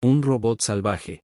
Un robot salvaje.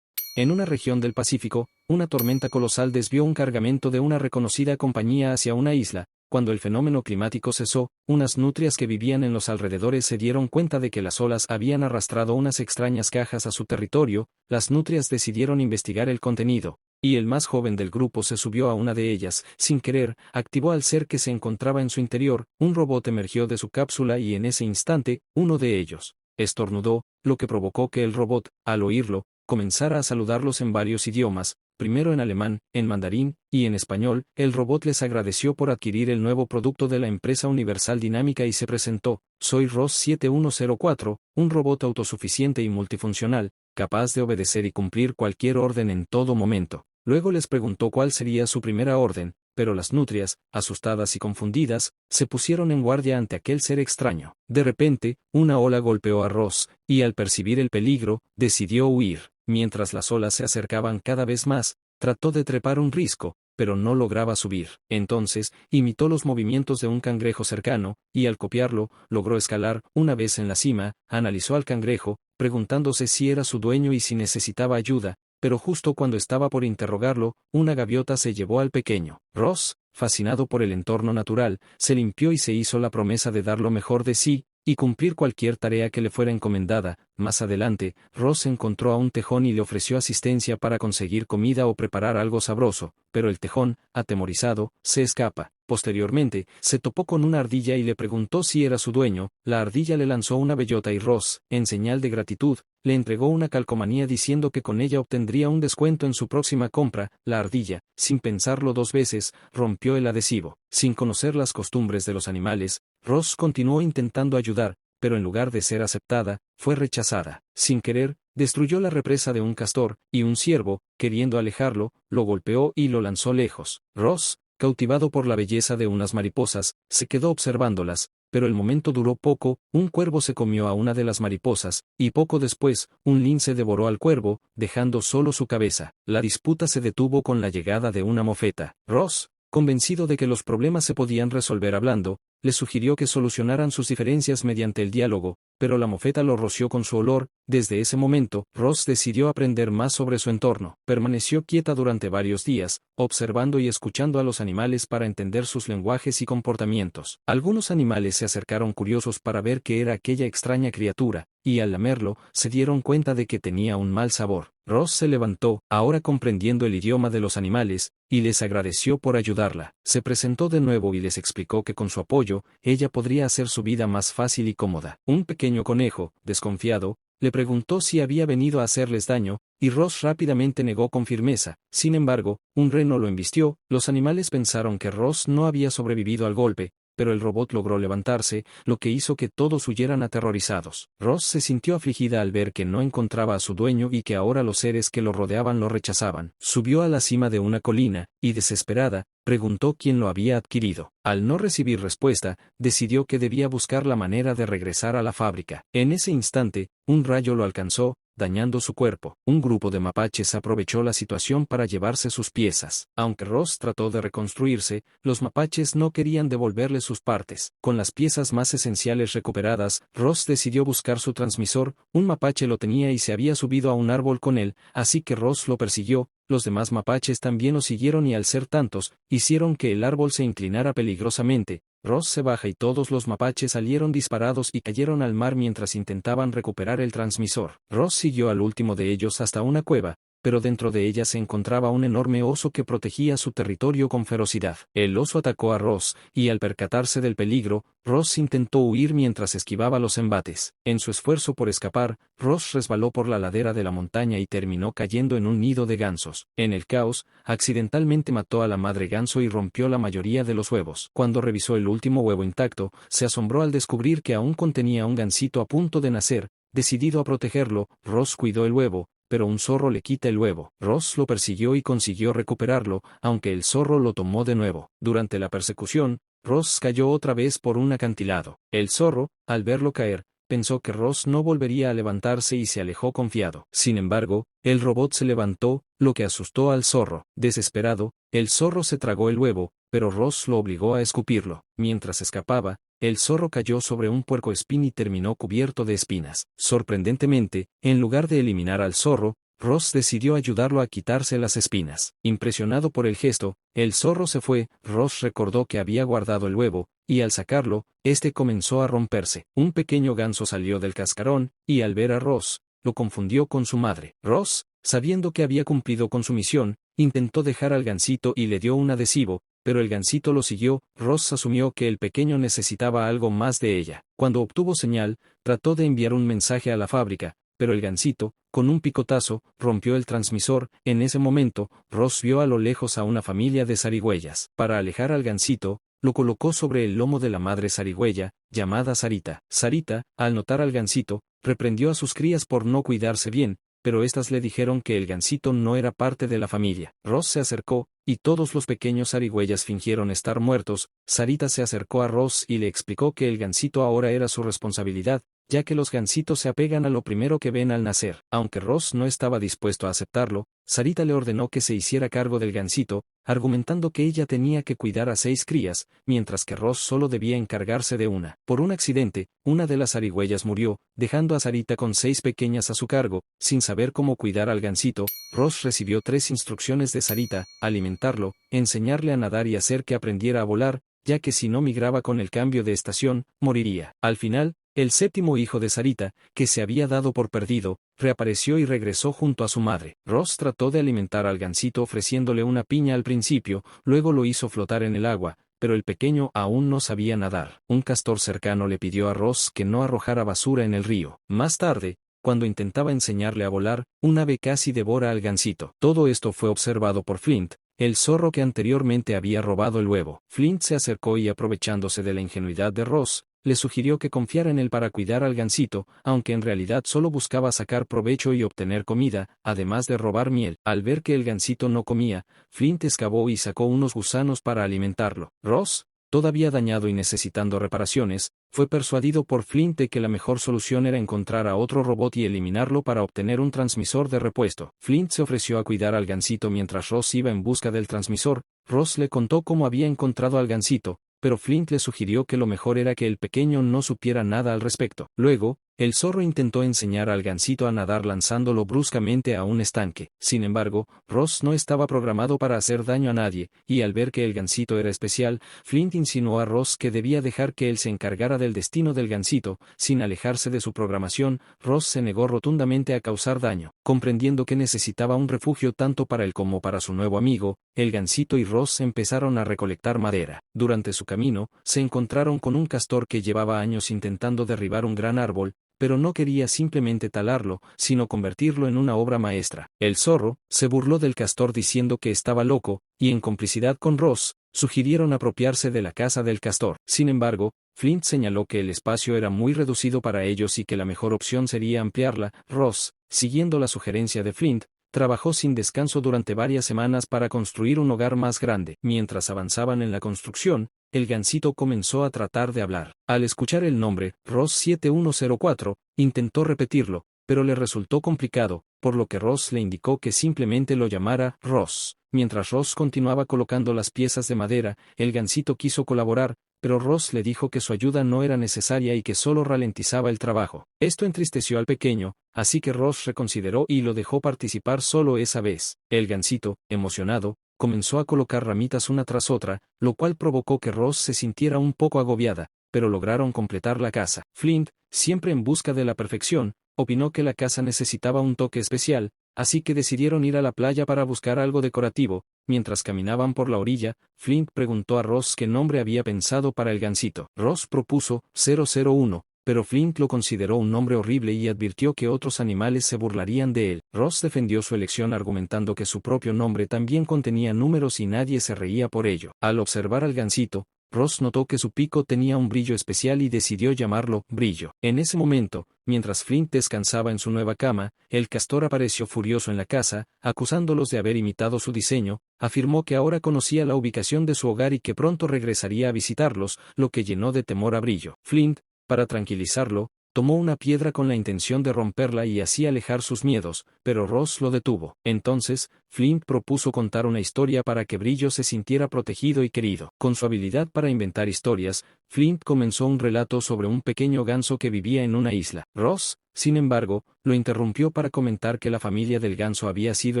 En una región del Pacífico, una tormenta colosal desvió un cargamento de una reconocida compañía hacia una isla. Cuando el fenómeno climático cesó, unas nutrias que vivían en los alrededores se dieron cuenta de que las olas habían arrastrado unas extrañas cajas a su territorio. Las nutrias decidieron investigar el contenido, y el más joven del grupo se subió a una de ellas. Sin querer, activó al ser que se encontraba en su interior. Un robot emergió de su cápsula y en ese instante, uno de ellos estornudó, lo que provocó que el robot, al oírlo, comenzara a saludarlos en varios idiomas, primero en alemán, en mandarín, y en español. El robot les agradeció por adquirir el nuevo producto de la empresa Universal Dinámica y se presentó: soy Ross 7104, un robot autosuficiente y multifuncional, capaz de obedecer y cumplir cualquier orden en todo momento. Luego les preguntó cuál sería su primera orden, pero las nutrias, asustadas y confundidas, se pusieron en guardia ante aquel ser extraño. De repente, una ola golpeó a Ross, y al percibir el peligro, decidió huir. Mientras las olas se acercaban cada vez más, trató de trepar un risco, pero no lograba subir. Entonces, imitó los movimientos de un cangrejo cercano, y al copiarlo, logró escalar. Una vez en la cima, analizó al cangrejo, preguntándose si era su dueño y si necesitaba ayuda, pero justo cuando estaba por interrogarlo, una gaviota se llevó al pequeño. Ross, fascinado por el entorno natural, se limpió y se hizo la promesa de dar lo mejor de sí, y cumplir cualquier tarea que le fuera encomendada. Más adelante, Ross encontró a un tejón y le ofreció asistencia para conseguir comida o preparar algo sabroso, pero el tejón, atemorizado, se escapa. Posteriormente, se topó con una ardilla y le preguntó si era su dueño. La ardilla le lanzó una bellota y Ross, en señal de gratitud, le entregó una calcomanía diciendo que con ella obtendría un descuento en su próxima compra. La ardilla, sin pensarlo dos veces, rompió el adhesivo. Sin conocer las costumbres de los animales, Ross continuó intentando ayudar, pero en lugar de ser aceptada, fue rechazada. Sin querer, destruyó la represa de un castor, y un ciervo, queriendo alejarlo, lo golpeó y lo lanzó lejos. Ross, cautivado por la belleza de unas mariposas, se quedó observándolas, pero el momento duró poco. Un cuervo se comió a una de las mariposas, y poco después, un lince devoró al cuervo, dejando solo su cabeza. La disputa se detuvo con la llegada de una mofeta. Ross, convencido de que los problemas se podían resolver hablando, le sugirió que solucionaran sus diferencias mediante el diálogo, pero la mofeta lo roció con su olor. Desde ese momento, Ross decidió aprender más sobre su entorno. Permaneció quieta durante varios días, observando y escuchando a los animales para entender sus lenguajes y comportamientos. Algunos animales se acercaron curiosos para ver qué era aquella extraña criatura, y al lamerlo, se dieron cuenta de que tenía un mal sabor. Ross se levantó, ahora comprendiendo el idioma de los animales, y les agradeció por ayudarla. Se presentó de nuevo y les explicó que con su apoyo, ella podría hacer su vida más fácil y cómoda. Un pequeño conejo, desconfiado, le preguntó si había venido a hacerles daño, y Ross rápidamente negó con firmeza. Sin embargo, un reno lo embistió. Los animales pensaron que Ross no había sobrevivido al golpe, pero el robot logró levantarse, lo que hizo que todos huyeran aterrorizados. Ross se sintió afligida al ver que no encontraba a su dueño y que ahora los seres que lo rodeaban lo rechazaban. Subió a la cima de una colina, y desesperada, preguntó quién lo había adquirido. Al no recibir respuesta, decidió que debía buscar la manera de regresar a la fábrica. En ese instante, un rayo lo alcanzó, dañando su cuerpo. Un grupo de mapaches aprovechó la situación para llevarse sus piezas. Aunque Ross trató de reconstruirse, los mapaches no querían devolverle sus partes. Con las piezas más esenciales recuperadas, Ross decidió buscar su transmisor. Un mapache lo tenía y se había subido a un árbol con él, así que Ross lo persiguió. Los demás mapaches también lo siguieron y al ser tantos, hicieron que el árbol se inclinara peligrosamente. Ross se baja y todos los mapaches salieron disparados y cayeron al mar mientras intentaban recuperar el transmisor. Ross siguió al último de ellos hasta una cueva, pero dentro de ella se encontraba un enorme oso que protegía su territorio con ferocidad. El oso atacó a Ross, y al percatarse del peligro, Ross intentó huir mientras esquivaba los embates. En su esfuerzo por escapar, Ross resbaló por la ladera de la montaña y terminó cayendo en un nido de gansos. En el caos, accidentalmente mató a la madre ganso y rompió la mayoría de los huevos. Cuando revisó el último huevo intacto, se asombró al descubrir que aún contenía un gansito a punto de nacer. Decidido a protegerlo, Ross cuidó el huevo, pero un zorro le quita el huevo. Ross lo persiguió y consiguió recuperarlo, aunque el zorro lo tomó de nuevo. Durante la persecución, Ross cayó otra vez por un acantilado. El zorro, al verlo caer, pensó que Ross no volvería a levantarse y se alejó confiado. Sin embargo, el robot se levantó, lo que asustó al zorro. Desesperado, el zorro se tragó el huevo, pero Ross lo obligó a escupirlo. Mientras escapaba, el zorro cayó sobre un puercoespín y terminó cubierto de espinas. Sorprendentemente, en lugar de eliminar al zorro, Ross decidió ayudarlo a quitarse las espinas. Impresionado por el gesto, el zorro se fue. Ross recordó que había guardado el huevo, y al sacarlo, este comenzó a romperse. Un pequeño ganso salió del cascarón, y al ver a Ross, lo confundió con su madre. Ross, sabiendo que había cumplido con su misión, intentó dejar al gansito y le dio un adhesivo, pero el gansito lo siguió. Ross asumió que el pequeño necesitaba algo más de ella. Cuando obtuvo señal, trató de enviar un mensaje a la fábrica, pero el gansito, con un picotazo, rompió el transmisor. En ese momento, Ross vio a lo lejos a una familia de zarigüeyas. Para alejar al gansito, lo colocó sobre el lomo de la madre zarigüeya, llamada Sarita. Sarita, al notar al gansito, reprendió a sus crías por no cuidarse bien, pero éstas le dijeron que el gansito no era parte de la familia. Ross se acercó, y todos los pequeños zarigüeyas fingieron estar muertos. Sarita se acercó a Ross y le explicó que el gansito ahora era su responsabilidad, ya que los gansitos se apegan a lo primero que ven al nacer. Aunque Ross no estaba dispuesto a aceptarlo, Sarita le ordenó que se hiciera cargo del gansito, argumentando que ella tenía que cuidar a 6 crías, mientras que Ross solo debía encargarse de una. Por un accidente, una de las zarigüeyas murió, dejando a Sarita con 6 pequeñas a su cargo. Sin saber cómo cuidar al gansito, Ross recibió 3 instrucciones de Sarita: alimentarlo, enseñarle a nadar y hacer que aprendiera a volar, ya que si no migraba con el cambio de estación, moriría. Al final, el 7º hijo de Sarita, que se había dado por perdido, reapareció y regresó junto a su madre. Ross trató de alimentar al gansito ofreciéndole una piña al principio, luego lo hizo flotar en el agua, pero el pequeño aún no sabía nadar. Un castor cercano le pidió a Ross que no arrojara basura en el río. Más tarde, cuando intentaba enseñarle a volar, un ave casi devora al gansito. Todo esto fue observado por Flint, el zorro que anteriormente había robado el huevo. Flint se acercó y, aprovechándose de la ingenuidad de Ross, le sugirió que confiara en él para cuidar al gansito, aunque en realidad solo buscaba sacar provecho y obtener comida, además de robar miel. Al ver que el gansito no comía, Flint excavó y sacó unos gusanos para alimentarlo. Ross, todavía dañado y necesitando reparaciones, fue persuadido por Flint de que la mejor solución era encontrar a otro robot y eliminarlo para obtener un transmisor de repuesto. Flint se ofreció a cuidar al gansito mientras Ross iba en busca del transmisor. Ross le contó cómo había encontrado al gansito, pero Flint le sugirió que lo mejor era que el pequeño no supiera nada al respecto. Luego, el zorro intentó enseñar al gansito a nadar lanzándolo bruscamente a un estanque. Sin embargo, Ross no estaba programado para hacer daño a nadie, y al ver que el gansito era especial, Flint insinuó a Ross que debía dejar que él se encargara del destino del gansito. Sin alejarse de su programación, Ross se negó rotundamente a causar daño. Comprendiendo que necesitaba un refugio tanto para él como para su nuevo amigo, el gansito y Ross empezaron a recolectar madera. Durante su camino, se encontraron con un castor que llevaba años intentando derribar un gran árbol, pero no quería simplemente talarlo, sino convertirlo en una obra maestra. El zorro se burló del castor diciendo que estaba loco, y en complicidad con Ross, sugirieron apropiarse de la casa del castor. Sin embargo, Flint señaló que el espacio era muy reducido para ellos y que la mejor opción sería ampliarla. Ross, siguiendo la sugerencia de Flint, trabajó sin descanso durante varias semanas para construir un hogar más grande. Mientras avanzaban en la construcción, el gansito comenzó a tratar de hablar. Al escuchar el nombre, Ross 7104, intentó repetirlo, pero le resultó complicado, por lo que Ross le indicó que simplemente lo llamara Ross. Mientras Ross continuaba colocando las piezas de madera, el gansito quiso colaborar, pero Ross le dijo que su ayuda no era necesaria y que solo ralentizaba el trabajo. Esto entristeció al pequeño, así que Ross reconsideró y lo dejó participar solo esa vez. El gansito, emocionado, comenzó a colocar ramitas una tras otra, lo cual provocó que Ross se sintiera un poco agobiada, pero lograron completar la casa. Flint, siempre en busca de la perfección, opinó que la casa necesitaba un toque especial, así que decidieron ir a la playa para buscar algo decorativo. Mientras caminaban por la orilla, Flint preguntó a Ross qué nombre había pensado para el gansito. Ross propuso 001, pero Flint lo consideró un nombre horrible y advirtió que otros animales se burlarían de él. Ross defendió su elección argumentando que su propio nombre también contenía números y nadie se reía por ello. Al observar al gansito, Ross notó que su pico tenía un brillo especial y decidió llamarlo Brillo. En ese momento, mientras Flint descansaba en su nueva cama, el castor apareció furioso en la casa, acusándolos de haber imitado su diseño. Afirmó que ahora conocía la ubicación de su hogar y que pronto regresaría a visitarlos, lo que llenó de temor a Brillo. Flint, para tranquilizarlo, tomó una piedra con la intención de romperla y así alejar sus miedos, pero Ross lo detuvo. Entonces, Flint propuso contar una historia para que Brillo se sintiera protegido y querido. Con su habilidad para inventar historias, Flint comenzó un relato sobre un pequeño ganso que vivía en una isla. Ross, sin embargo, lo interrumpió para comentar que la familia del ganso había sido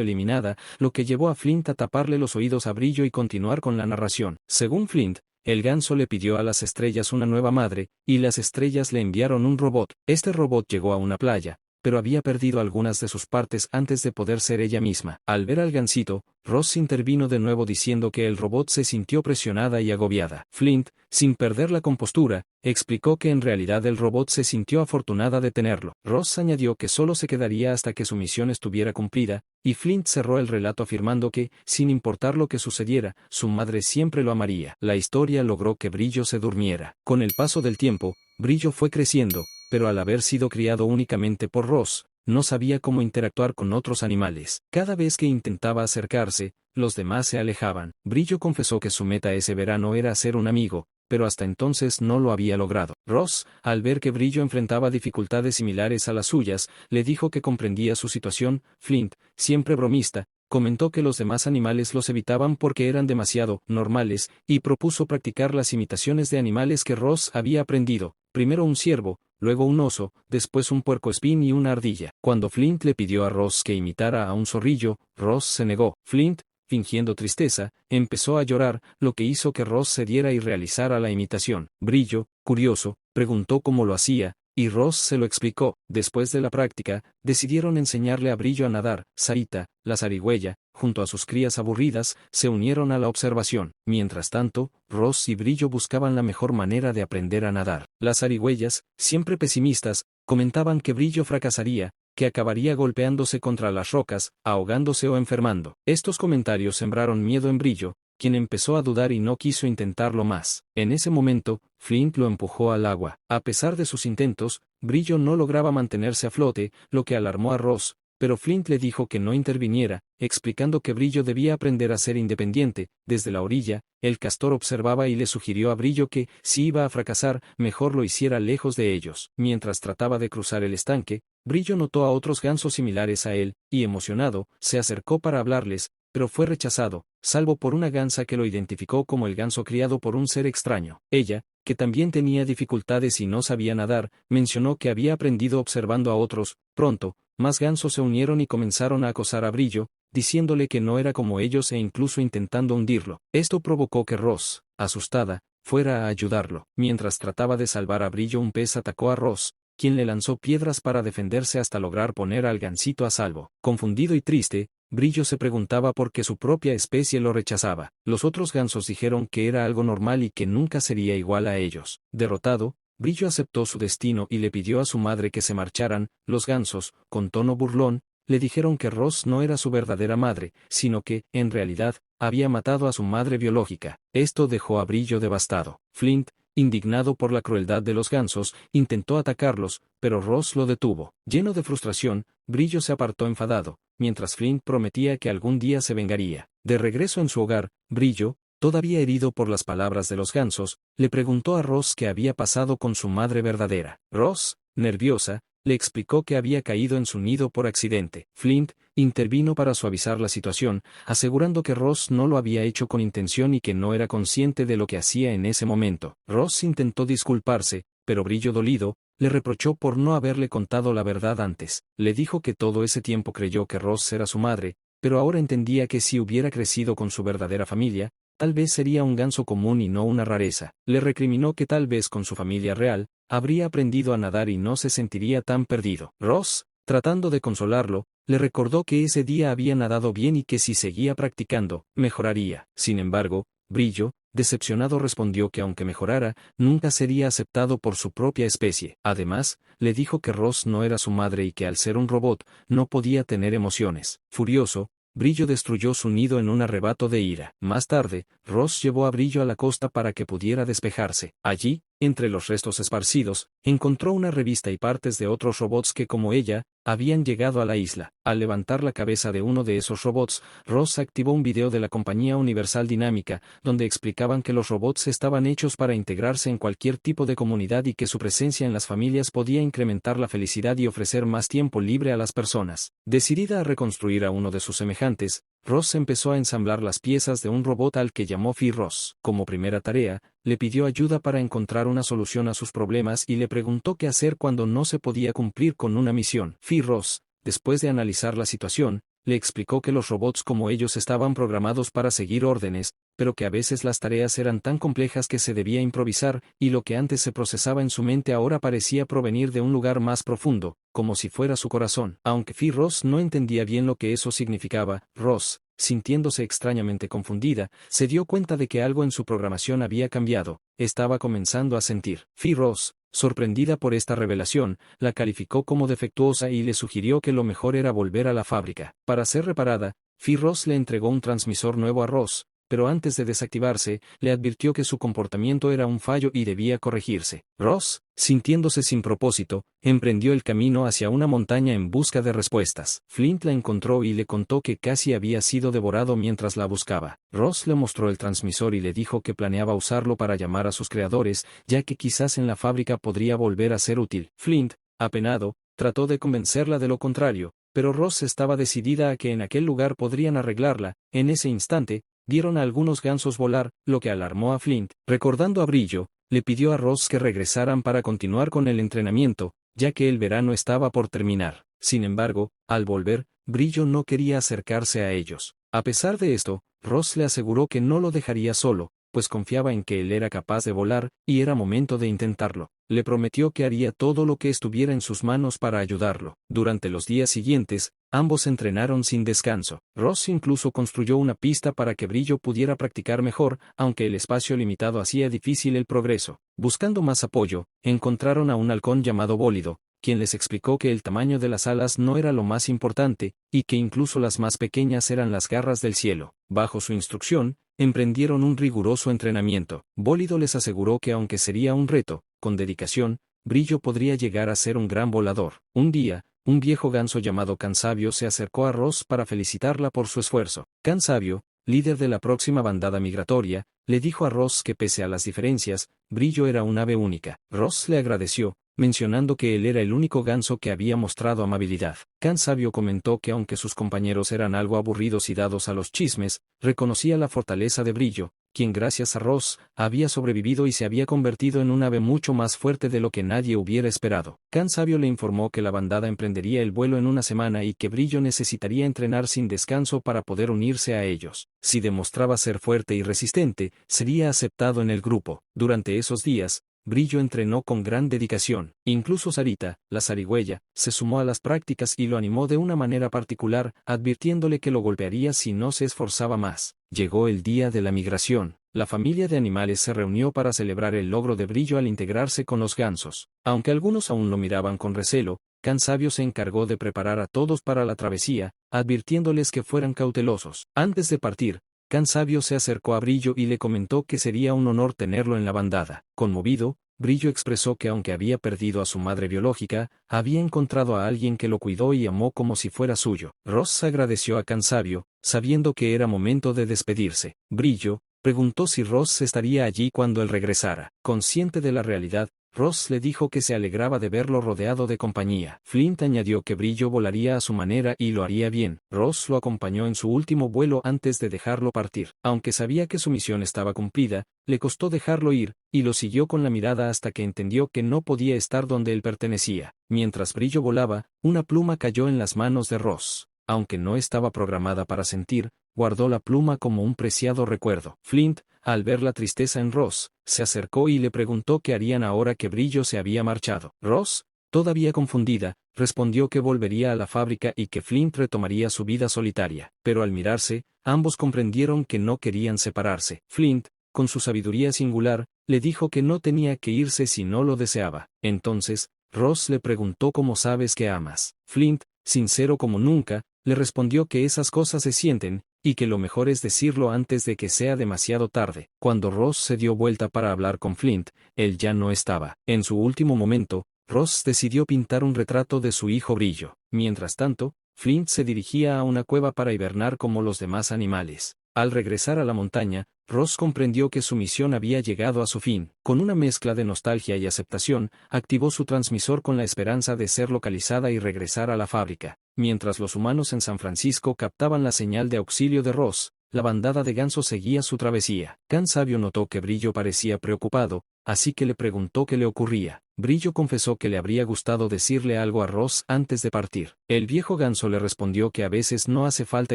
eliminada, lo que llevó a Flint a taparle los oídos a Brillo y continuar con la narración. Según Flint, el ganso le pidió a las estrellas una nueva madre, y las estrellas le enviaron un robot. Este robot llegó a una playa, pero había perdido algunas de sus partes antes de poder ser ella misma. Al ver al gansito, Ross intervino de nuevo diciendo que el robot se sintió presionada y agobiada. Flint, sin perder la compostura, explicó que en realidad el robot se sintió afortunada de tenerlo. Ross añadió que solo se quedaría hasta que su misión estuviera cumplida, y Flint cerró el relato afirmando que, sin importar lo que sucediera, su madre siempre lo amaría. La historia logró que Brillo se durmiera. Con el paso del tiempo, Brillo fue creciendo, pero al haber sido criado únicamente por Ross, no sabía cómo interactuar con otros animales. Cada vez que intentaba acercarse, los demás se alejaban. Brillo confesó que su meta ese verano era ser un amigo, pero hasta entonces no lo había logrado. Ross, al ver que Brillo enfrentaba dificultades similares a las suyas, le dijo que comprendía su situación. Flint, siempre bromista, comentó que los demás animales los evitaban porque eran demasiado normales, y propuso practicar las imitaciones de animales que Ross había aprendido, primero un ciervo, luego un oso, después un puercoespín y una ardilla. Cuando Flint le pidió a Ross que imitara a un zorrillo, Ross se negó. Flint, fingiendo tristeza, empezó a llorar, lo que hizo que Ross cediera y realizara la imitación. Brillo, curioso, preguntó cómo lo hacía, y Ross se lo explicó. Después de la práctica, decidieron enseñarle a Brillo a nadar. Sarita, la zarigüeya, junto a sus crías aburridas, se unieron a la observación. Mientras tanto, Ross y Brillo buscaban la mejor manera de aprender a nadar. Las zarigüeyas, siempre pesimistas, comentaban que Brillo fracasaría, que acabaría golpeándose contra las rocas, ahogándose o enfermando. Estos comentarios sembraron miedo en Brillo, quien empezó a dudar y no quiso intentarlo más. En ese momento, Flint lo empujó al agua. A pesar de sus intentos, Brillo no lograba mantenerse a flote, lo que alarmó a Ross, pero Flint le dijo que no interviniera, explicando que Brillo debía aprender a ser independiente. Desde la orilla, el castor observaba y le sugirió a Brillo que, si iba a fracasar, mejor lo hiciera lejos de ellos. Mientras trataba de cruzar el estanque, Brillo notó a otros gansos similares a él, y emocionado, se acercó para hablarles, pero fue rechazado, salvo por una gansa que lo identificó como el ganso criado por un ser extraño. Ella, que también tenía dificultades y no sabía nadar, mencionó que había aprendido observando a otros. Pronto, más gansos se unieron y comenzaron a acosar a Brillo, diciéndole que no era como ellos e incluso intentando hundirlo. Esto provocó que Ross, asustada, fuera a ayudarlo. Mientras trataba de salvar a Brillo, un pez atacó a Ross, quien le lanzó piedras para defenderse hasta lograr poner al gansito a salvo. Confundido y triste, Brillo se preguntaba por qué su propia especie lo rechazaba. Los otros gansos dijeron que era algo normal y que nunca sería igual a ellos. Derrotado, Brillo aceptó su destino y le pidió a su madre que se marcharan. Los gansos, con tono burlón, le dijeron que Ross no era su verdadera madre, sino que, en realidad, había matado a su madre biológica. Esto dejó a Brillo devastado. Flint, indignado por la crueldad de los gansos, intentó atacarlos, pero Ross lo detuvo. Lleno de frustración, Brillo se apartó enfadado, mientras Flint prometía que algún día se vengaría. De regreso en su hogar, Brillo, todavía herido por las palabras de los gansos, le preguntó a Ross qué había pasado con su madre verdadera. Ross, nerviosa, le explicó que había caído en su nido por accidente. Flint intervino para suavizar la situación, asegurando que Ross no lo había hecho con intención y que no era consciente de lo que hacía en ese momento. Ross intentó disculparse, pero Brillo, dolido, le reprochó por no haberle contado la verdad antes. Le dijo que todo ese tiempo creyó que Ross era su madre, pero ahora entendía que si hubiera crecido con su verdadera familia, tal vez sería un ganso común y no una rareza. Le recriminó que tal vez con su familia real, habría aprendido a nadar y no se sentiría tan perdido. Ross, tratando de consolarlo, le recordó que ese día había nadado bien y que si seguía practicando, mejoraría. Sin embargo, Brillo, decepcionado, respondió que aunque mejorara, nunca sería aceptado por su propia especie. Además, le dijo que Ross no era su madre y que al ser un robot, no podía tener emociones. Furioso, Brillo destruyó su nido en un arrebato de ira. Más tarde, Ross llevó a Brillo a la costa para que pudiera despejarse. Allí, Entre los restos esparcidos, encontró una revista y partes de otros robots que, como ella, habían llegado a la isla. Al levantar la cabeza de uno de esos robots, Ross activó un video de la compañía Universal Dinámica, donde explicaban que los robots estaban hechos para integrarse en cualquier tipo de comunidad y que su presencia en las familias podía incrementar la felicidad y ofrecer más tiempo libre a las personas. Decidida a reconstruir a uno de sus semejantes, Ross empezó a ensamblar las piezas de un robot al que llamó Fi-Ross. Como primera tarea, le pidió ayuda para encontrar una solución a sus problemas y le preguntó qué hacer cuando no se podía cumplir con una misión. Fi-Ross, después de analizar la situación, le explicó que los robots como ellos estaban programados para seguir órdenes, pero que a veces las tareas eran tan complejas que se debía improvisar, y lo que antes se procesaba en su mente ahora parecía provenir de un lugar más profundo, como si fuera su corazón. Aunque Fi-Ross no entendía bien lo que eso significaba, Ross, sintiéndose extrañamente confundida, se dio cuenta de que algo en su programación había cambiado. Estaba comenzando a sentir. Fi-Ross, sorprendida por esta revelación, la calificó como defectuosa y le sugirió que lo mejor era volver a la fábrica. Para ser reparada, Fi-Ross le entregó un transmisor nuevo a Ross, pero antes de desactivarse, le advirtió que su comportamiento era un fallo y debía corregirse. Ross, sintiéndose sin propósito, emprendió el camino hacia una montaña en busca de respuestas. Flint la encontró y le contó que casi había sido devorado mientras la buscaba. Ross le mostró el transmisor y le dijo que planeaba usarlo para llamar a sus creadores, ya que quizás en la fábrica podría volver a ser útil. Flint, apenado, trató de convencerla de lo contrario, pero Ross estaba decidida a que en aquel lugar podrían arreglarla. En ese instante, vieron a algunos gansos volar, lo que alarmó a Flint. Recordando a Brillo, le pidió a Ross que regresaran para continuar con el entrenamiento, ya que el verano estaba por terminar. Sin embargo, al volver, Brillo no quería acercarse a ellos. A pesar de esto, Ross le aseguró que no lo dejaría solo, pues confiaba en que él era capaz de volar, y era momento de intentarlo. Le prometió que haría todo lo que estuviera en sus manos para ayudarlo. Durante los días siguientes, ambos entrenaron sin descanso. Ross incluso construyó una pista para que Brillo pudiera practicar mejor, aunque el espacio limitado hacía difícil el progreso. Buscando más apoyo, encontraron a un halcón llamado Bólido, quien les explicó que el tamaño de las alas no era lo más importante, y que incluso las más pequeñas eran las garras del cielo. Bajo su instrucción, emprendieron un riguroso entrenamiento. Bólido les aseguró que aunque sería un reto, con dedicación, Brillo podría llegar a ser un gran volador. Un día, un viejo ganso llamado Cansabio se acercó a Ross para felicitarla por su esfuerzo. Cansabio, líder de la próxima bandada migratoria, le dijo a Ross que pese a las diferencias, Brillo era un ave única. Ross le agradeció, mencionando que él era el único ganso que había mostrado amabilidad. Cansabio comentó que aunque sus compañeros eran algo aburridos y dados a los chismes, reconocía la fortaleza de Brillo, quien gracias a Ross, había sobrevivido y se había convertido en un ave mucho más fuerte de lo que nadie hubiera esperado. Cansabio le informó que la bandada emprendería el vuelo en una semana y que Brillo necesitaría entrenar sin descanso para poder unirse a ellos. Si demostraba ser fuerte y resistente, sería aceptado en el grupo. Durante esos días, Brillo entrenó con gran dedicación. Incluso Sarita, la zarigüeya, se sumó a las prácticas y lo animó de una manera particular, advirtiéndole que lo golpearía si no se esforzaba más. Llegó el día de la migración. La familia de animales se reunió para celebrar el logro de Brillo al integrarse con los gansos. Aunque algunos aún lo miraban con recelo, Cansabio se encargó de preparar a todos para la travesía, advirtiéndoles que fueran cautelosos. Antes de partir, Cansabio se acercó a Brillo y le comentó que sería un honor tenerlo en la bandada. Conmovido, Brillo expresó que aunque había perdido a su madre biológica, había encontrado a alguien que lo cuidó y amó como si fuera suyo. Ross agradeció a Cansabio, sabiendo que era momento de despedirse. Brillo preguntó si Ross estaría allí cuando él regresara. Consciente de la realidad, Ross le dijo que se alegraba de verlo rodeado de compañía. Flint añadió que Brillo volaría a su manera y lo haría bien. Ross lo acompañó en su último vuelo antes de dejarlo partir. Aunque sabía que su misión estaba cumplida, le costó dejarlo ir, y lo siguió con la mirada hasta que entendió que no podía estar donde él pertenecía. Mientras Brillo volaba, una pluma cayó en las manos de Ross. Aunque no estaba programada para sentir, guardó la pluma como un preciado recuerdo. Flint, al ver la tristeza en Ross, se acercó y le preguntó qué harían ahora que Brillo se había marchado. Ross, todavía confundida, respondió que volvería a la fábrica y que Flint retomaría su vida solitaria. Pero al mirarse, ambos comprendieron que no querían separarse. Flint, con su sabiduría singular, le dijo que no tenía que irse si no lo deseaba. Entonces, Ross le preguntó cómo sabes que amas. Flint, sincero como nunca, le respondió que esas cosas se sienten, y que lo mejor es decirlo antes de que sea demasiado tarde. Cuando Ross se dio vuelta para hablar con Flint, él ya no estaba. En su último momento, Ross decidió pintar un retrato de su hijo Brillo. Mientras tanto, Flint se dirigía a una cueva para hibernar como los demás animales. Al regresar a la montaña, Ross comprendió que su misión había llegado a su fin. Con una mezcla de nostalgia y aceptación, activó su transmisor con la esperanza de ser localizada y regresar a la fábrica. Mientras los humanos en San Francisco captaban la señal de auxilio de Ross, la bandada de gansos seguía su travesía. Can Sabio notó que Brillo parecía preocupado, así que le preguntó qué le ocurría. Brillo confesó que le habría gustado decirle algo a Ross antes de partir. El viejo ganso le respondió que a veces no hace falta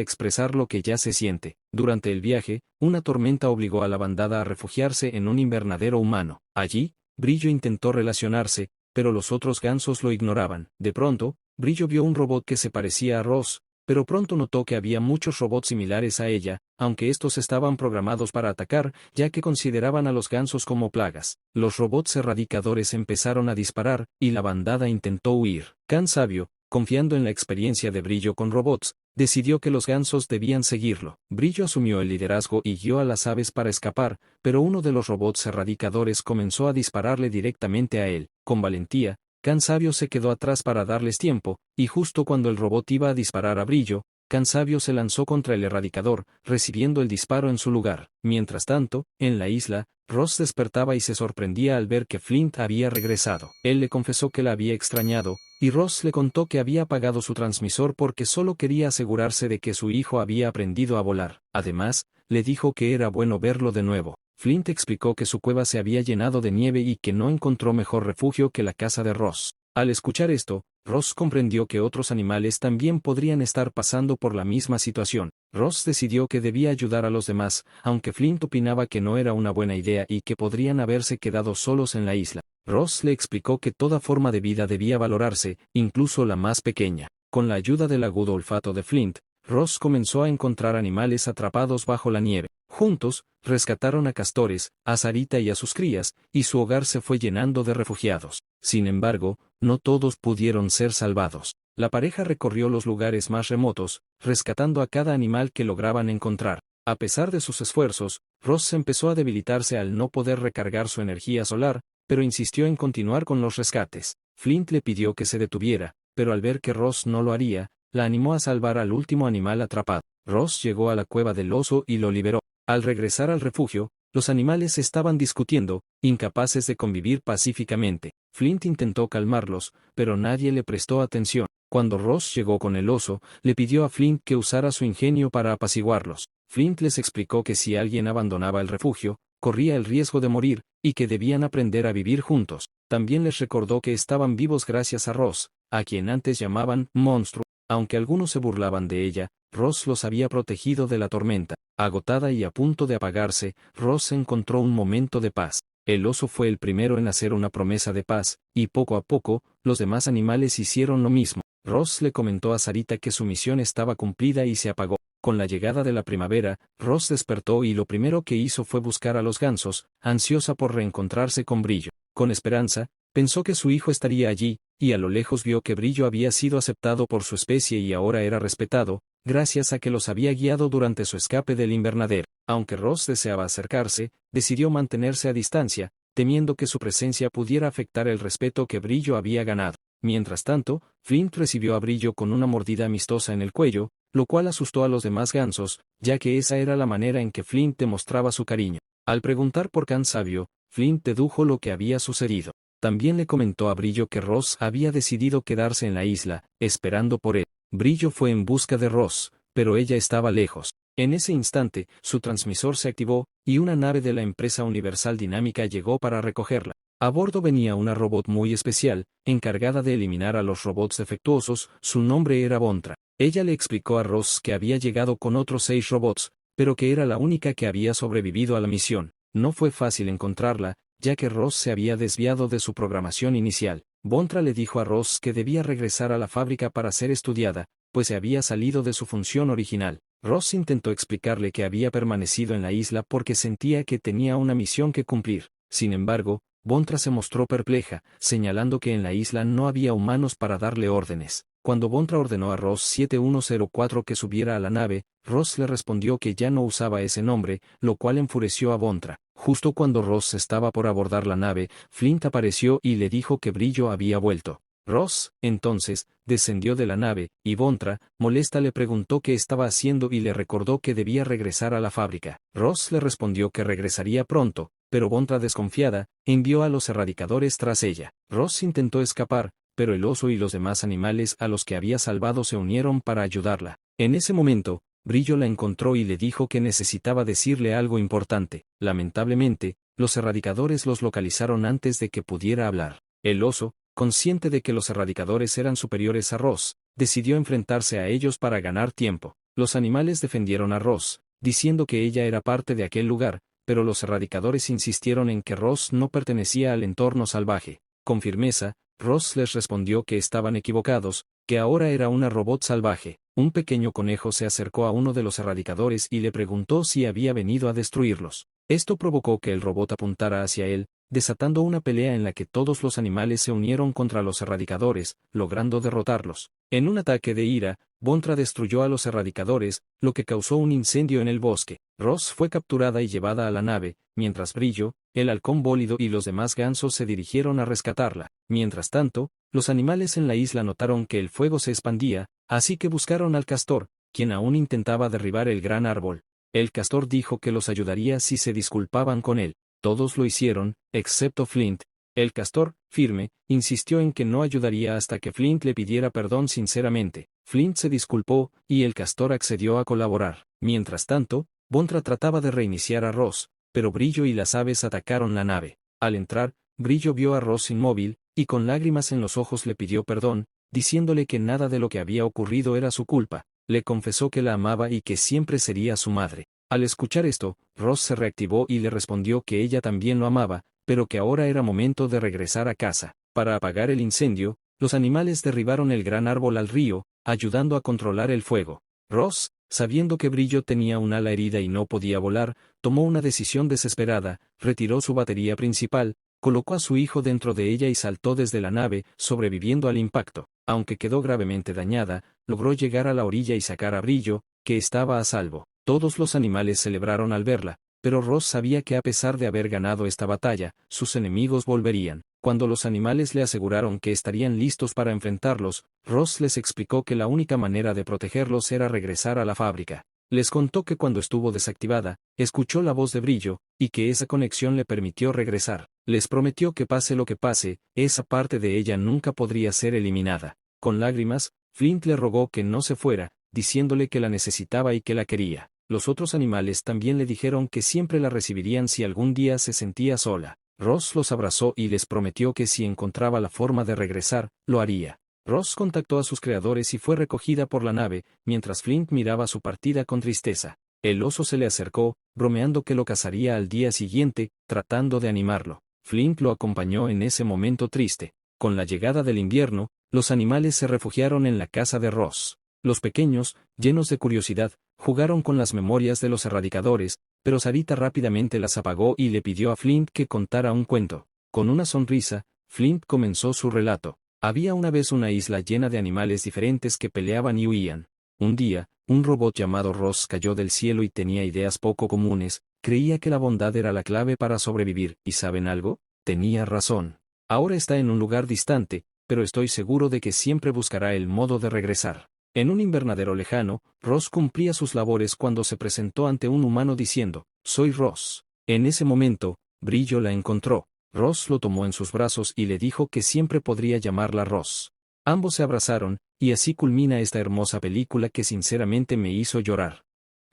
expresar lo que ya se siente. Durante el viaje, una tormenta obligó a la bandada a refugiarse en un invernadero humano. Allí, Brillo intentó relacionarse, pero los otros gansos lo ignoraban. De pronto, Brillo vio un robot que se parecía a Ross, pero pronto notó que había muchos robots similares a ella, aunque estos estaban programados para atacar, ya que consideraban a los gansos como plagas. Los robots erradicadores empezaron a disparar, y la bandada intentó huir. Can Sabio, confiando en la experiencia de Brillo con robots, decidió que los gansos debían seguirlo. Brillo asumió el liderazgo y guió a las aves para escapar, pero uno de los robots erradicadores comenzó a dispararle directamente a él. Con valentía, Can Sabio se quedó atrás para darles tiempo, y justo cuando el robot iba a disparar a Brillo, Can Sabio se lanzó contra el erradicador, recibiendo el disparo en su lugar. Mientras tanto, en la isla, Ross despertaba y se sorprendía al ver que Flint había regresado. Él le confesó que la había extrañado, y Ross le contó que había apagado su transmisor porque solo quería asegurarse de que su hijo había aprendido a volar. Además, le dijo que era bueno verlo de nuevo. Flint explicó que su cueva se había llenado de nieve y que no encontró mejor refugio que la casa de Ross. Al escuchar esto, Ross comprendió que otros animales también podrían estar pasando por la misma situación. Ross decidió que debía ayudar a los demás, aunque Flint opinaba que no era una buena idea y que podrían haberse quedado solos en la isla. Ross le explicó que toda forma de vida debía valorarse, incluso la más pequeña. Con la ayuda del agudo olfato de Flint, Ross comenzó a encontrar animales atrapados bajo la nieve. Juntos, rescataron a castores, a Sarita y a sus crías, y su hogar se fue llenando de refugiados. Sin embargo, no todos pudieron ser salvados. La pareja recorrió los lugares más remotos, rescatando a cada animal que lograban encontrar. A pesar de sus esfuerzos, Ross empezó a debilitarse al no poder recargar su energía solar, pero insistió en continuar con los rescates. Flint le pidió que se detuviera, pero al ver que Ross no lo haría, la animó a salvar al último animal atrapado. Ross llegó a la cueva del oso y lo liberó. Al regresar al refugio, los animales estaban discutiendo, incapaces de convivir pacíficamente. Flint intentó calmarlos, pero nadie le prestó atención. Cuando Ross llegó con el oso, le pidió a Flint que usara su ingenio para apaciguarlos. Flint les explicó que si alguien abandonaba el refugio, corría el riesgo de morir, y que debían aprender a vivir juntos. También les recordó que estaban vivos gracias a Ross, a quien antes llamaban monstruo. Aunque algunos se burlaban de ella, Ross los había protegido de la tormenta. Agotada y a punto de apagarse, Ross encontró un momento de paz. El oso fue el primero en hacer una promesa de paz, y poco a poco, los demás animales hicieron lo mismo. Ross le comentó a Sarita que su misión estaba cumplida y se apagó. Con la llegada de la primavera, Ross despertó y lo primero que hizo fue buscar a los gansos, ansiosa por reencontrarse con Brillo. Con esperanza, pensó que su hijo estaría allí, y a lo lejos vio que Brillo había sido aceptado por su especie y ahora era respetado, gracias a que los había guiado durante su escape del invernadero. Aunque Ross deseaba acercarse, decidió mantenerse a distancia, temiendo que su presencia pudiera afectar el respeto que Brillo había ganado. Mientras tanto, Flint recibió a Brillo con una mordida amistosa en el cuello, lo cual asustó a los demás gansos, ya que esa era la manera en que Flint demostraba su cariño. Al preguntar por Can Sabio, Flint dedujo lo que había sucedido. También le comentó a Brillo que Ross había decidido quedarse en la isla, esperando por él. Brillo fue en busca de Ross, pero ella estaba lejos. En ese instante, su transmisor se activó, y una nave de la empresa Universal Dinámica llegó para recogerla. A bordo venía una robot muy especial, encargada de eliminar a los robots defectuosos. Su nombre era Bontra. Ella le explicó a Ross que había llegado con otros 6 robots, pero que era la única que había sobrevivido a la misión. No fue fácil encontrarla, ya que Ross se había desviado de su programación inicial. Bontra le dijo a Ross que debía regresar a la fábrica para ser estudiada, pues se había salido de su función original. Ross intentó explicarle que había permanecido en la isla porque sentía que tenía una misión que cumplir. Sin embargo, Bontra se mostró perpleja, señalando que en la isla no había humanos para darle órdenes. Cuando Bontra ordenó a Ross 7104 que subiera a la nave, Ross le respondió que ya no usaba ese nombre, lo cual enfureció a Bontra. Justo cuando Ross estaba por abordar la nave, Flint apareció y le dijo que Brillo había vuelto. Ross, entonces, descendió de la nave, y Bontra, molesta, le preguntó qué estaba haciendo y le recordó que debía regresar a la fábrica. Ross le respondió que regresaría pronto, pero Bontra, desconfiada, envió a los erradicadores tras ella. Ross intentó escapar, pero el oso y los demás animales a los que había salvado se unieron para ayudarla. En ese momento, Brillo la encontró y le dijo que necesitaba decirle algo importante. Lamentablemente, los erradicadores los localizaron antes de que pudiera hablar. El oso, consciente de que los erradicadores eran superiores a Ross, decidió enfrentarse a ellos para ganar tiempo. Los animales defendieron a Ross, diciendo que ella era parte de aquel lugar, pero los erradicadores insistieron en que Ross no pertenecía al entorno salvaje. Con firmeza, Ross les respondió que estaban equivocados, que ahora era una robot salvaje. Un pequeño conejo se acercó a uno de los erradicadores y le preguntó si había venido a destruirlos. Esto provocó que el robot apuntara hacia él, desatando una pelea en la que todos los animales se unieron contra los erradicadores, logrando derrotarlos. En un ataque de ira, Bontra destruyó a los erradicadores, lo que causó un incendio en el bosque. Ross fue capturada y llevada a la nave, mientras Brillo, el halcón bólido y los demás gansos se dirigieron a rescatarla. Mientras tanto, los animales en la isla notaron que el fuego se expandía, así que buscaron al castor, quien aún intentaba derribar el gran árbol. El castor dijo que los ayudaría si se disculpaban con él. Todos lo hicieron, excepto Flint. El castor, firme, insistió en que no ayudaría hasta que Flint le pidiera perdón sinceramente. Flint se disculpó, y el castor accedió a colaborar. Mientras tanto, Bontra trataba de reiniciar a Ross, pero Brillo y las aves atacaron la nave. Al entrar, Brillo vio a Ross inmóvil, y con lágrimas en los ojos le pidió perdón, diciéndole que nada de lo que había ocurrido era su culpa. Le confesó que la amaba y que siempre sería su madre. Al escuchar esto, Ross se reactivó y le respondió que ella también lo amaba, pero que ahora era momento de regresar a casa. Para apagar el incendio, los animales derribaron el gran árbol al río, ayudando a controlar el fuego. Ross, sabiendo que Brillo tenía un ala herida y no podía volar, tomó una decisión desesperada, retiró su batería principal, colocó a su hijo dentro de ella y saltó desde la nave, sobreviviendo al impacto. Aunque quedó gravemente dañada, logró llegar a la orilla y sacar a Brillo, que estaba a salvo. Todos los animales celebraron al verla, pero Ross sabía que a pesar de haber ganado esta batalla, sus enemigos volverían. Cuando los animales le aseguraron que estarían listos para enfrentarlos, Ross les explicó que la única manera de protegerlos era regresar a la fábrica. Les contó que cuando estuvo desactivada, escuchó la voz de Brillo, y que esa conexión le permitió regresar. Les prometió que pase lo que pase, esa parte de ella nunca podría ser eliminada. Con lágrimas, Flint le rogó que no se fuera, diciéndole que la necesitaba y que la quería. Los otros animales también le dijeron que siempre la recibirían si algún día se sentía sola. Ross los abrazó y les prometió que si encontraba la forma de regresar, lo haría. Ross contactó a sus creadores y fue recogida por la nave, mientras Flint miraba su partida con tristeza. El oso se le acercó, bromeando que lo cazaría al día siguiente, tratando de animarlo. Flint lo acompañó en ese momento triste. Con la llegada del invierno, los animales se refugiaron en la casa de Ross. Los pequeños, llenos de curiosidad, jugaron con las memorias de los erradicadores, pero Sarita rápidamente las apagó y le pidió a Flint que contara un cuento. Con una sonrisa, Flint comenzó su relato. Había una vez una isla llena de animales diferentes que peleaban y huían. Un día, un robot llamado Ross cayó del cielo y tenía ideas poco comunes. Creía que la bondad era la clave para sobrevivir, ¿y saben algo? Tenía razón. Ahora está en un lugar distante, pero estoy seguro de que siempre buscará el modo de regresar. En un invernadero lejano, Ross cumplía sus labores cuando se presentó ante un humano diciendo, «Soy Ross». En ese momento, Brillo la encontró. Ross lo tomó en sus brazos y le dijo que siempre podría llamarla Ross. Ambos se abrazaron, y así culmina esta hermosa película que sinceramente me hizo llorar.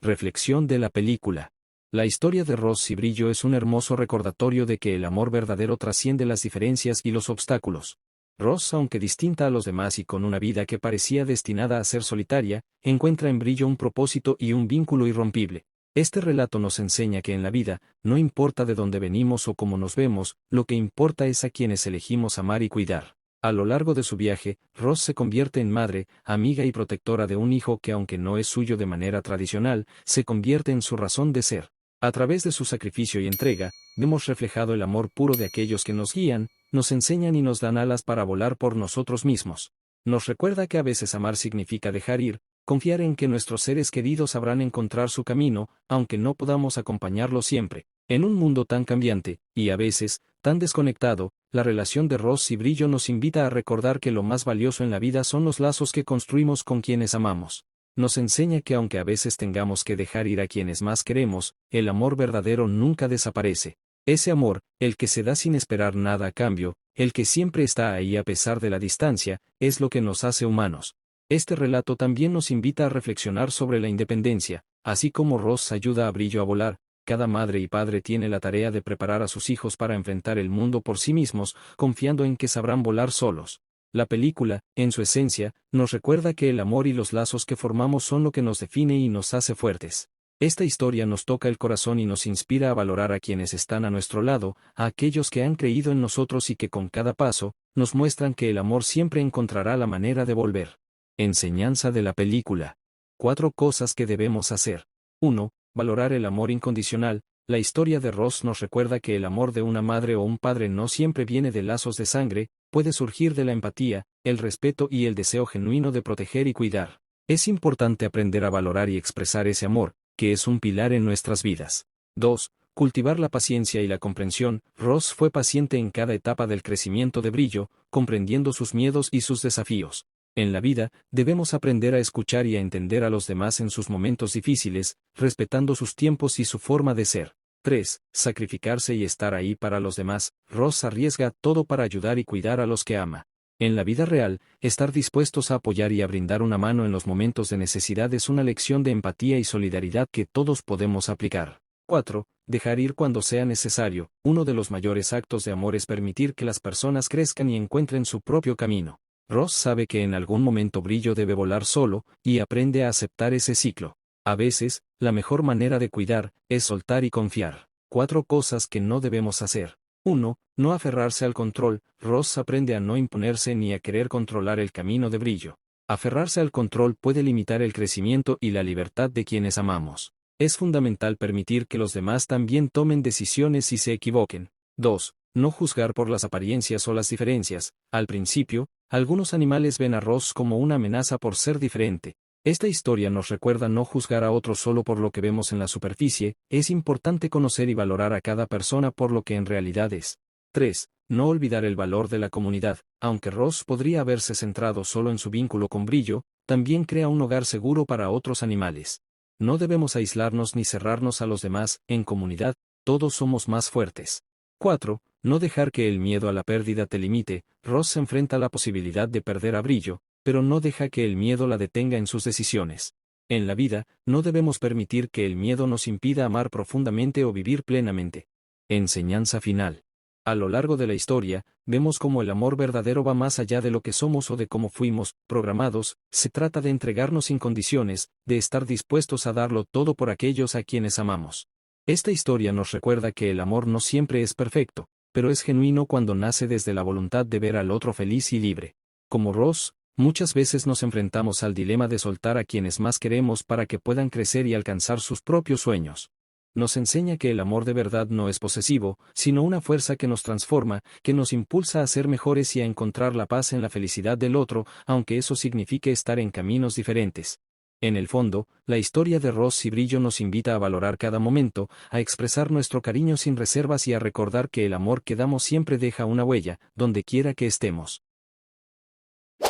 Reflexión de la película. La historia de Ross y Brillo es un hermoso recordatorio de que el amor verdadero trasciende las diferencias y los obstáculos. Ross, aunque distinta a los demás y con una vida que parecía destinada a ser solitaria, encuentra en Brillo un propósito y un vínculo irrompible. Este relato nos enseña que en la vida, no importa de dónde venimos o cómo nos vemos, lo que importa es a quienes elegimos amar y cuidar. A lo largo de su viaje, Ross se convierte en madre, amiga y protectora de un hijo que, aunque no es suyo de manera tradicional, se convierte en su razón de ser. A través de su sacrificio y entrega, vemos reflejado el amor puro de aquellos que nos guían, nos enseñan y nos dan alas para volar por nosotros mismos. Nos recuerda que a veces amar significa dejar ir, confiar en que nuestros seres queridos sabrán encontrar su camino, aunque no podamos acompañarlos siempre. En un mundo tan cambiante, y a veces, tan desconectado, la relación de Ross y Brillo nos invita a recordar que lo más valioso en la vida son los lazos que construimos con quienes amamos. Nos enseña que aunque a veces tengamos que dejar ir a quienes más queremos, el amor verdadero nunca desaparece. Ese amor, el que se da sin esperar nada a cambio, el que siempre está ahí a pesar de la distancia, es lo que nos hace humanos. Este relato también nos invita a reflexionar sobre la independencia, así como Ross ayuda a Brillo a volar. Cada madre y padre tiene la tarea de preparar a sus hijos para enfrentar el mundo por sí mismos, confiando en que sabrán volar solos. La película, en su esencia, nos recuerda que el amor y los lazos que formamos son lo que nos define y nos hace fuertes. Esta historia nos toca el corazón y nos inspira a valorar a quienes están a nuestro lado, a aquellos que han creído en nosotros y que con cada paso, nos muestran que el amor siempre encontrará la manera de volver. Enseñanza de la película. 4 cosas que debemos hacer. 1. Valorar el amor incondicional. La historia de Ross nos recuerda que el amor de una madre o un padre no siempre viene de lazos de sangre, puede surgir de la empatía, el respeto y el deseo genuino de proteger y cuidar. Es importante aprender a valorar y expresar ese amor, que es un pilar en nuestras vidas. 2. Cultivar la paciencia y la comprensión. Ross fue paciente en cada etapa del crecimiento de Brillo, comprendiendo sus miedos y sus desafíos. En la vida, debemos aprender a escuchar y a entender a los demás en sus momentos difíciles, respetando sus tiempos y su forma de ser. 3. Sacrificarse y estar ahí para los demás. Ross arriesga todo para ayudar y cuidar a los que ama. En la vida real, estar dispuestos a apoyar y a brindar una mano en los momentos de necesidad es una lección de empatía y solidaridad que todos podemos aplicar. 4. Dejar ir cuando sea necesario. Uno de los mayores actos de amor es permitir que las personas crezcan y encuentren su propio camino. Ross sabe que en algún momento Brillo debe volar solo, y aprende a aceptar ese ciclo. A veces, la mejor manera de cuidar, es soltar y confiar. 4 cosas que no debemos hacer. 1. No aferrarse al control. Ross aprende a no imponerse ni a querer controlar el camino de Brillo. Aferrarse al control puede limitar el crecimiento y la libertad de quienes amamos. Es fundamental permitir que los demás también tomen decisiones y se equivoquen. 2. No juzgar por las apariencias o las diferencias. Al principio, algunos animales ven a Ross como una amenaza por ser diferente. Esta historia nos recuerda no juzgar a otros solo por lo que vemos en la superficie, es importante conocer y valorar a cada persona por lo que en realidad es. 3. No olvidar el valor de la comunidad. Aunque Ross podría haberse centrado solo en su vínculo con Brillo, también crea un hogar seguro para otros animales. No debemos aislarnos ni cerrarnos a los demás, en comunidad, todos somos más fuertes. 4. No dejar que el miedo a la pérdida te limite. Ross se enfrenta a la posibilidad de perder a Brillo, pero no deja que el miedo la detenga en sus decisiones. En la vida, no debemos permitir que el miedo nos impida amar profundamente o vivir plenamente. Enseñanza final. A lo largo de la historia, vemos cómo el amor verdadero va más allá de lo que somos o de cómo fuimos programados. Se trata de entregarnos sin condiciones, de estar dispuestos a darlo todo por aquellos a quienes amamos. Esta historia nos recuerda que el amor no siempre es perfecto, pero es genuino cuando nace desde la voluntad de ver al otro feliz y libre. Como Ross, muchas veces nos enfrentamos al dilema de soltar a quienes más queremos para que puedan crecer y alcanzar sus propios sueños. Nos enseña que el amor de verdad no es posesivo, sino una fuerza que nos transforma, que nos impulsa a ser mejores y a encontrar la paz en la felicidad del otro, aunque eso signifique estar en caminos diferentes. En el fondo, la historia de Ross y Brillo nos invita a valorar cada momento, a expresar nuestro cariño sin reservas y a recordar que el amor que damos siempre deja una huella, donde quiera que estemos.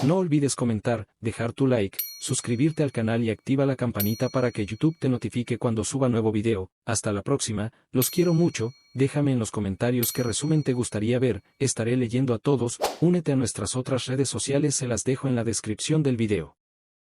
No olvides comentar, dejar tu like, suscribirte al canal y activa la campanita para que YouTube te notifique cuando suba nuevo video. Hasta la próxima, los quiero mucho, déjame en los comentarios qué resumen te gustaría ver, estaré leyendo a todos, únete a nuestras otras redes sociales, se las dejo en la descripción del video.